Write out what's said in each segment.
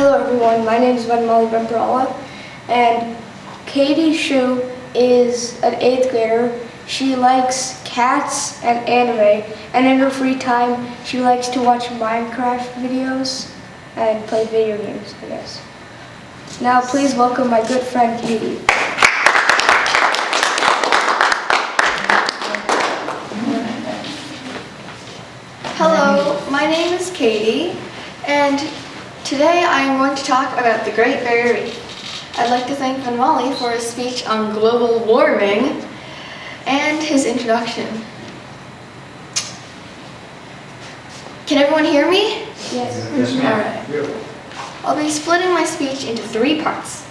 Hello everyone, my name is Vanmali Bemprala, and Katie Shu is an 8th grader. She likes cats and anime, and in her free time she likes to watch Minecraft videos and play video games, I guess. Now please welcome my good friend Katie. Hello, my name is Katie, and today I am going to talk about the Great Barrier Reef. I'd like to thank Vanmali for his speech on global warming and his introduction. Can everyone hear me? Yes. Yes, ma'am. I'll be splitting my speech into 3 parts.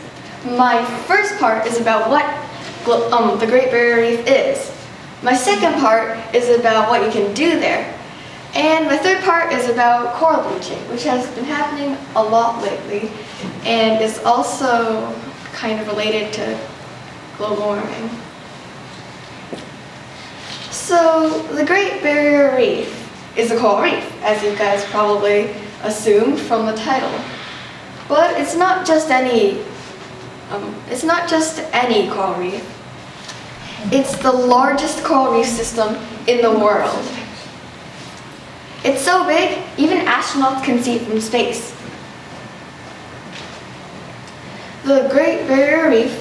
My first part is about what the Great Barrier Reef is. My second part is about what you can do there. And my third part is about coral bleaching, which has been happening a lot lately and is also kind of related to global warming. So the Great Barrier Reef is a coral reef, as you guys probably assumed from the title. But it's not just any coral reef. It's the largest coral reef system in the world. It's so big, even astronauts can see it from space. The Great Barrier Reef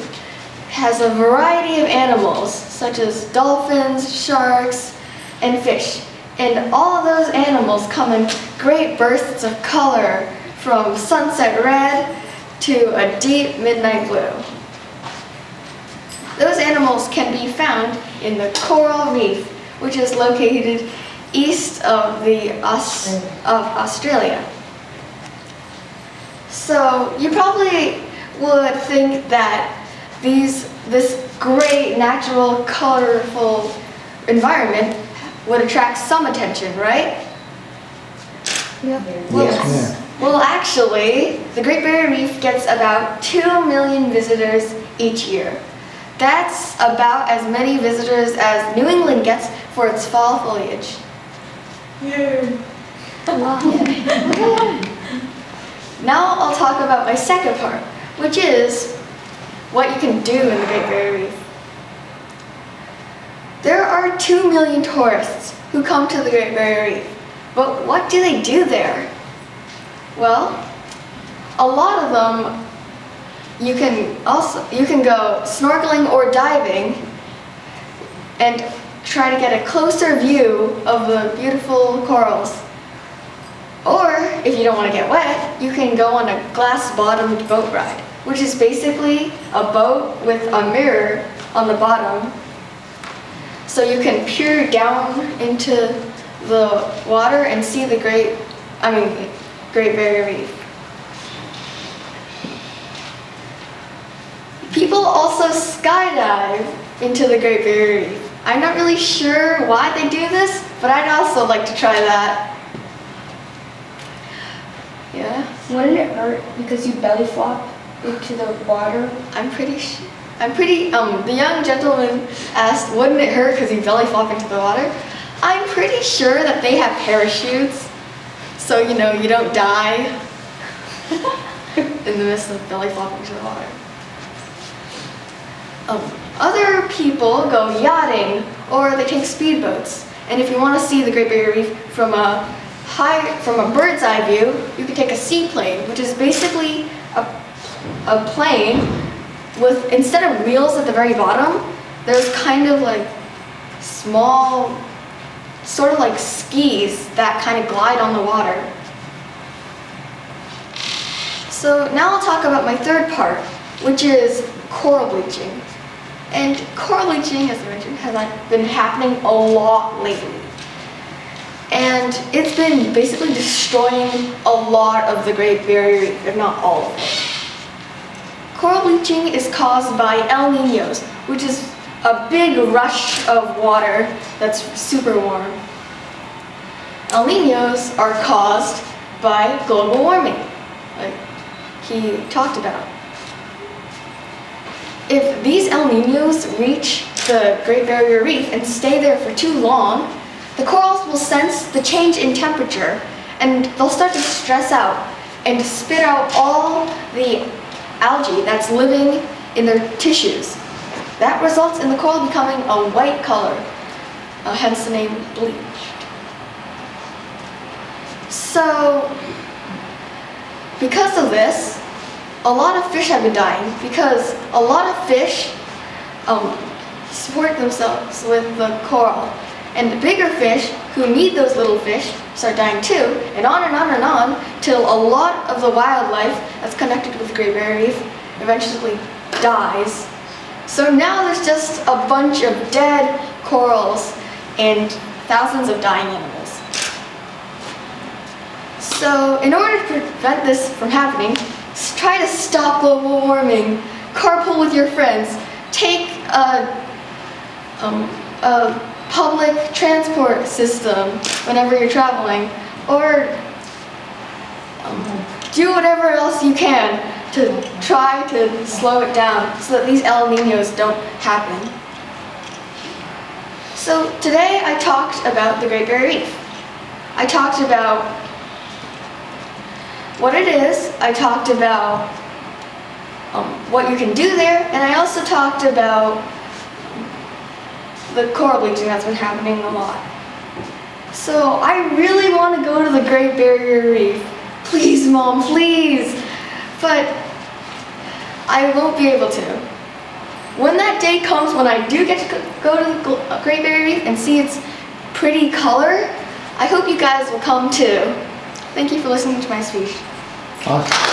has a variety of animals, such as dolphins, sharks, and fish. And all of those animals come in great bursts of color, from sunset red to a deep midnight blue. Those animals can be found in the coral reef, which is located east of Australia. So you probably would think that this great natural colorful environment would attract some attention, right? Yep. Yes, ma'am. Well, actually, the Great Barrier Reef gets about 2 million visitors each year. That's about as many visitors as New England gets for its fall foliage. Now I'll talk about my second part, which is what you can do in the Great Barrier Reef. There are 2 million tourists who come to the Great Barrier Reef, but what do they do there? Well, a lot of them you can go snorkeling or diving and try to get a closer view of the beautiful corals. Or, if you don't want to get wet, you can go on a glass-bottomed boat ride, which is basically a boat with a mirror on the bottom. So you can peer down into the water and see the Great Barrier Reef. People also skydive into the Great Barrier Reef. I'm not really sure why they do this, but I'd also like to try that. Yeah? Wouldn't it hurt because you belly flop into the water? The young gentleman asked, wouldn't it hurt because you belly flop into the water? I'm pretty sure that they have parachutes, so you don't die in the midst of belly flopping into the water. Other people go yachting or they take speedboats. And if you want to see the Great Barrier Reef from a bird's eye view, you can take a seaplane, which is basically a plane with, instead of wheels at the very bottom, there's kind of like small, sort of like skis that kind of glide on the water. So now I'll talk about my third part, which is coral bleaching. And coral bleaching, as I mentioned, has been happening a lot lately. And it's been basically destroying a lot of the Great Barrier Reef, if not all of it. Coral bleaching is caused by El Niños, which is a big rush of water that's super warm. El Niños are caused by global warming, like he talked about. If these El Niños reach the Great Barrier Reef and stay there for too long, the corals will sense the change in temperature and they'll start to stress out and spit out all the algae that's living in their tissues. That results in the coral becoming a white color, hence the name bleached. So, because of this, a lot of fish have been dying because a lot of fish support themselves with the coral. And the bigger fish who need those little fish start dying too, and on and on and on, till a lot of the wildlife that's connected with the Great Barrier Reef eventually dies. So now there's just a bunch of dead corals and thousands of dying animals. So in order to prevent this from happening, try to stop global warming, carpool with your friends, take a public transport system whenever you're traveling, or do whatever else you can to try to slow it down so that these El Niños don't happen. So today I talked about the Great Barrier Reef. I talked about what it is, I talked about what you can do there, and I also talked about the coral bleaching that's been happening a lot. So I really want to go to the Great Barrier Reef. Please, Mom, please. But I won't be able to. When that day comes when I do get to go to the Great Barrier Reef and see its pretty color, I hope you guys will come too. Thank you for listening to my speech. Awesome.